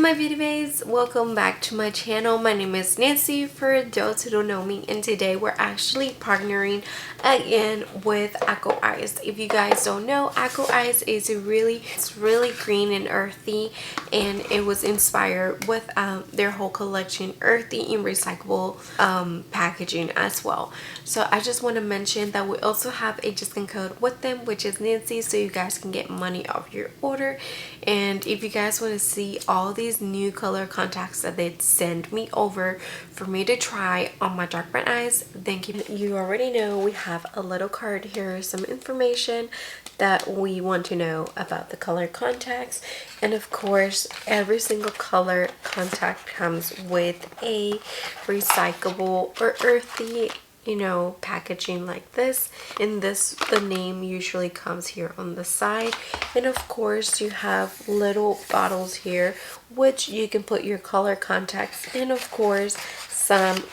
my beauty babes, welcome back to my channel. My name is Nancy for those who don't know me, and today we're actually partnering again with Icoice. If you guys don't know, Icoice is it's really green and earthy, and it was inspired with their whole collection earthy and recyclable packaging as well. So I just want to mention that we also have a discount code with them, which is Nancy, so you guys can get money off your order. And if you guys want to see all these new color contacts that they send me over for me to try on my dark brown eyes, then you already know we have a little card here, some information that we want to know about the color contacts. And of course, every single color contact comes with a recyclable or earthy, packaging like this. In this, the name usually comes here on the side, and of course you have little bottles here which you can put your color contacts in. Of course, some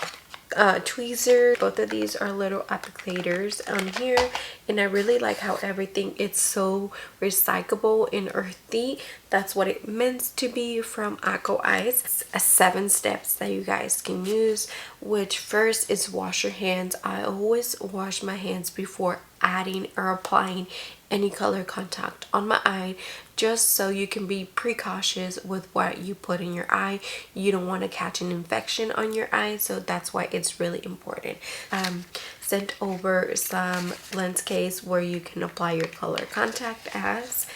tweezers. Both of these are little applicators on here, and I really like how everything is so recyclable and earthy. That's what it meant to be from Icoice. It's 7 steps that you guys can use, which first is wash your hands. I always wash my hands before adding or applying any color contact on my eye, just so you can be precautious with what you put in your eye. You don't want to catch an infection on your eye, so that's why it's really important. Sent over some lens case where you can apply your color contact as.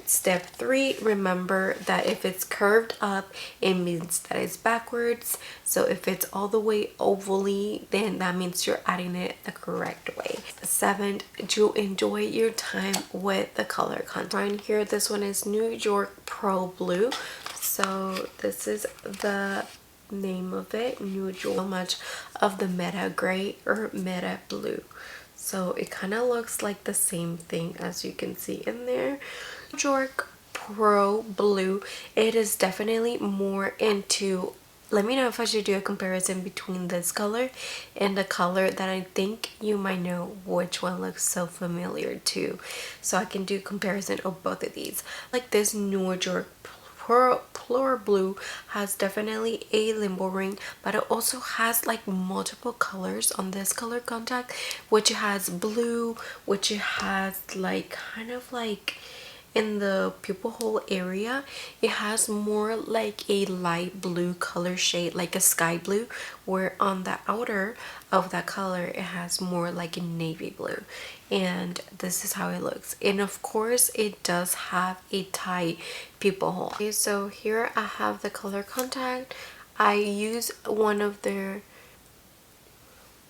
Step 3, remember that if it's curved up, it means that it's backwards. So if it's all the way ovally, then that means you're adding it the correct way. 7, to enjoy your time with the color contact. Right here, this one is New York Pro Blue. So this is the name of it, New York. So much of the meta gray or meta blue. So it kind of looks like the same thing as you can see in there. New York Pro Blue, it is definitely more into, let me know if I should do a comparison between this color and the color that I think you might know which one looks so familiar too. So I can do comparison of both of these. Like this New York Pro Blue has definitely a limbo ring, but it also has like multiple colors on this color contact, which has blue, which it has like kind of like in the pupil hole area, it has more like a light blue color shade, like a sky blue, where on the outer of that color it has more like a navy blue. And this is how it looks, and of course it does have a tight pupil hole. Okay, so here I have the color contact. I use one of their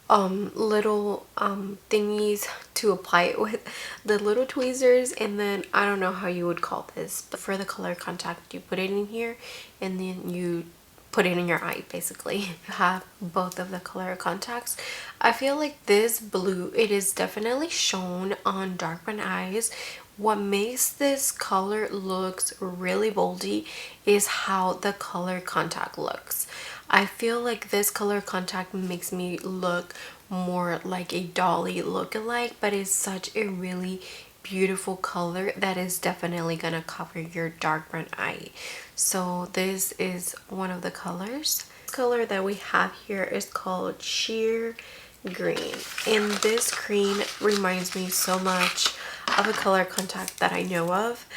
little thingies to apply it with, the little tweezers, and then I don't know how you would call this, but for the color contact you put it in here and then you put it in your eye. Basically you have both of the color contacts. I feel like this blue, it is definitely shown on dark brown eyes. What makes this color looks really boldy is how the color contact looks. I feel like this color contact makes me look more like a dolly lookalike, but it's such a really beautiful color that is definitely gonna cover your dark brown eye. So this is one of the colors. The color that we have here is called sheer green, and this green reminds me so much of a color contact that I know of.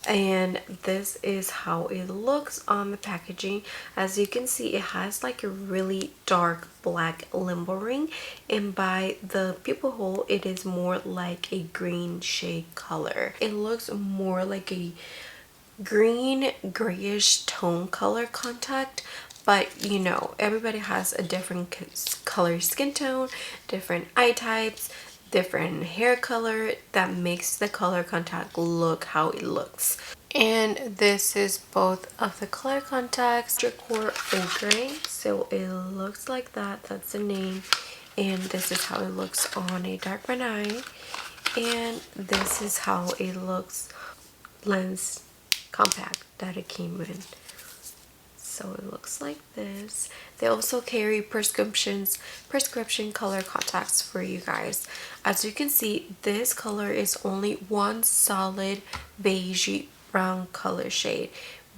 And this is how it looks on the packaging. As you can see, it has like a really dark black limbo ring, and by the pupil hole it is more like a green shade color. It looks more like a green grayish tone color contact, but everybody has a different color skin tone, different eye types, different hair color, that makes the color contact look how it looks. And this is both of the color contacts, Hidrocor ocre. So it looks like that, that's the name, and this is how it looks on a dark brown eye, and this is how it looks lens compact that it came in. So it looks like this. They also carry prescription color contacts for you guys. As you can see, this color is only one solid beigey brown color shade,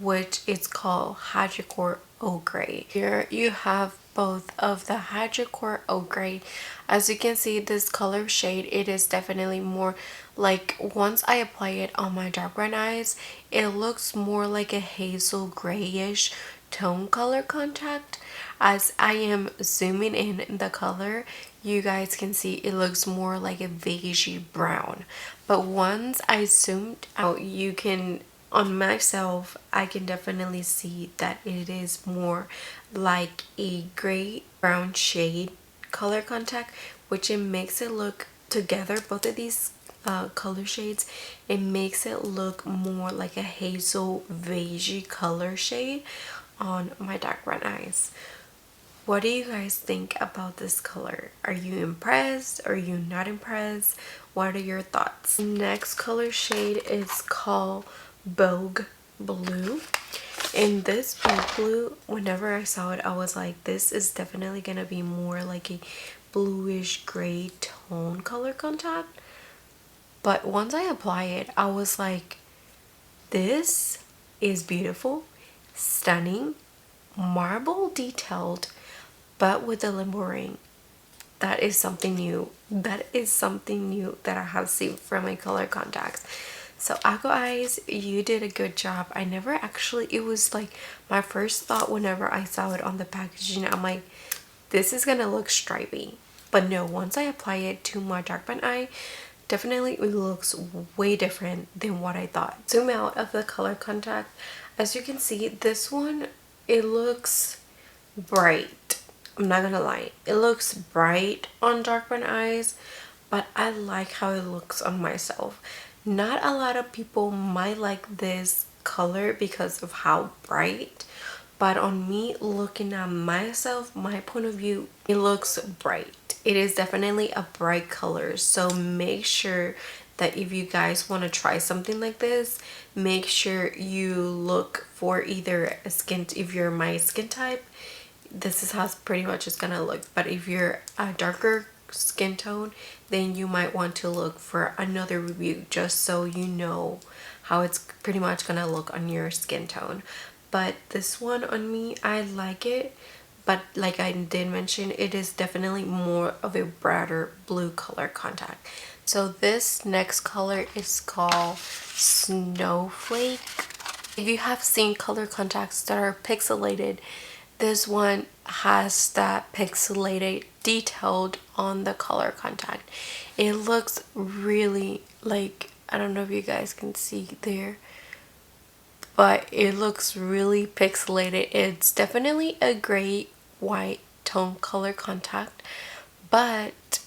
which is called Hidrocor Ocre. Here you have both of the Hidrocor Ocre. As you can see, this color shade, it is definitely more like, once I apply it on my dark brown eyes, it looks more like a hazel grayish tone color contact. As I am zooming in the color, you guys can see it looks more like a beigey brown. But once I zoomed out, you can, on myself, I can definitely see that it is more like a gray brown shade color contact, which it makes it look together, both of these color shades, it makes it look more like a hazel beigey color shade on my dark brown eyes. What do you guys think about this color? Are you impressed? Are you not impressed? What are your thoughts? Next color shade is called Vogue Blue. In this Vogue Blue, whenever I saw it, I was like, this is definitely gonna be more like a bluish gray tone color contact. But once I apply it, I was like, this is beautiful, stunning, marble detailed, but with a limbo ring. That is something new. That is something new that I have seen from my color contacts. So Icoice, you did a good job. I never actually, it was like my first thought whenever I saw it on the packaging, I'm like, this is gonna look stripy. But no, once I apply it to my dark brown eye, definitely it looks way different than what I thought. Zoom out of the color contact. As you can see, this one, it looks bright. I'm not gonna lie, it looks bright on dark brown eyes, but I like how it looks on myself. Not a lot of people might like this color because of how bright, but on me, looking at myself, my point of view, it looks bright. It is definitely a bright color, so make sure that if you guys want to try something like this, make sure you look for either a skin, if you're my skin type, this is how pretty much it's gonna look. But if you're a darker skin tone, then you might want to look for another review just so you know how it's pretty much gonna look on your skin tone. But this one on me, I like it, but like I did mention, it is definitely more of a brighter blue color contact. So this next color is called Snowflake. If you have seen color contacts that are pixelated, this one has that pixelated detailed on the color contact. It looks really like, I don't know if you guys can see there, but it looks really pixelated. It's definitely a gray white tone color contact, but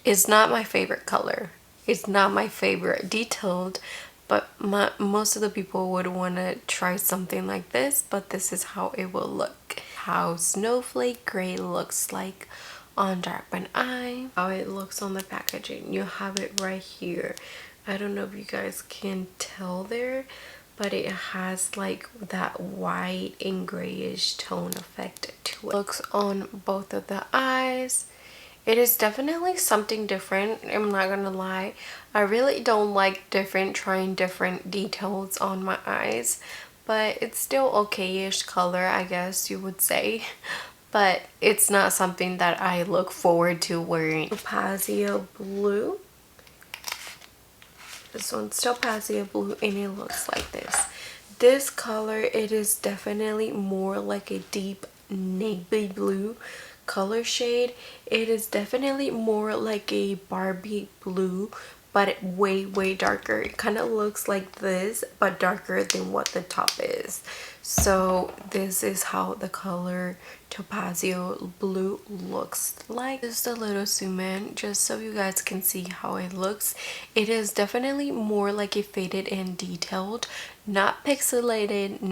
it's not my favorite color. It's not my favorite detailed, but most of the people would want to try something like this, but this is how it will look. How Snowflake Gray looks like on dark brown eye, how it looks on the packaging. You have it right here. I don't know if you guys can tell there, but it has like that white and grayish tone effect to it. Looks on both of the eyes. It is definitely something different, I'm not gonna lie. I really don't like trying different details on my eyes, but it's still okay-ish color, I guess you would say. But it's not something that I look forward to wearing. Topazio Blue. This one's Topazio Blue and it looks like this. This color, it is definitely more like a deep navy blue color shade. It is definitely more like a Barbie blue, but way darker. It kind of looks like this, but darker than what the top is. So this is how the color Topazio Blue looks like. Just a little zoom in just so you guys can see how it looks. It is definitely more like a faded and detailed, not pixelated,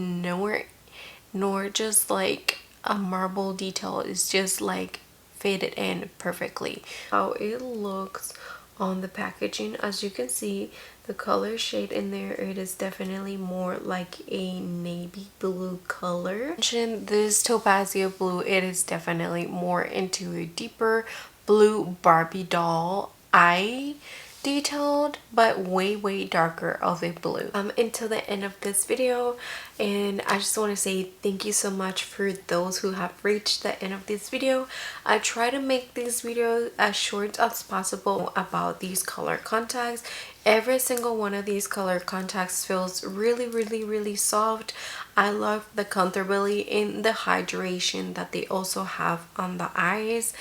nor just like a marble detail. It's just like faded in perfectly. How it looks on the packaging, as you can see, the color shade in there, it is definitely more like a navy blue color. This Topazio Blue, it is definitely more into a deeper blue Barbie doll eye detailed but way darker of a blue. Until the end of this video, and I just want to say thank you so much for those who have reached the end of this video. I try to make these videos as short as possible about these color contacts. Every single one of these color contacts feels really soft. I love the comfortability and the hydration that they also have on the eyes.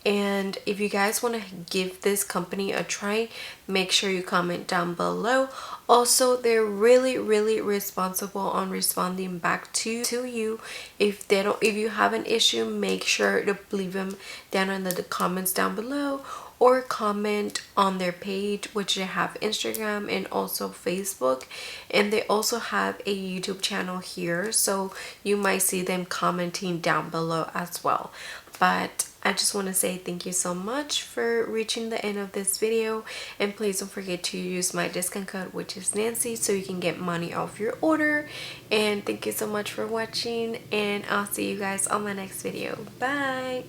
And if you guys want to give this company a try, make sure you comment down below. Also, they're really responsible on responding back to you. If you have an issue, make sure to leave them down in the comments down below, or comment on their page, which they have Instagram and also Facebook, and they also have a YouTube channel here, so you might see them commenting down below as well. But I just want to say thank you so much for reaching the end of this video, and please don't forget to use my discount code, which is Nancy, so you can get money off your order. And thank you so much for watching, and I'll see you guys on my next video. Bye.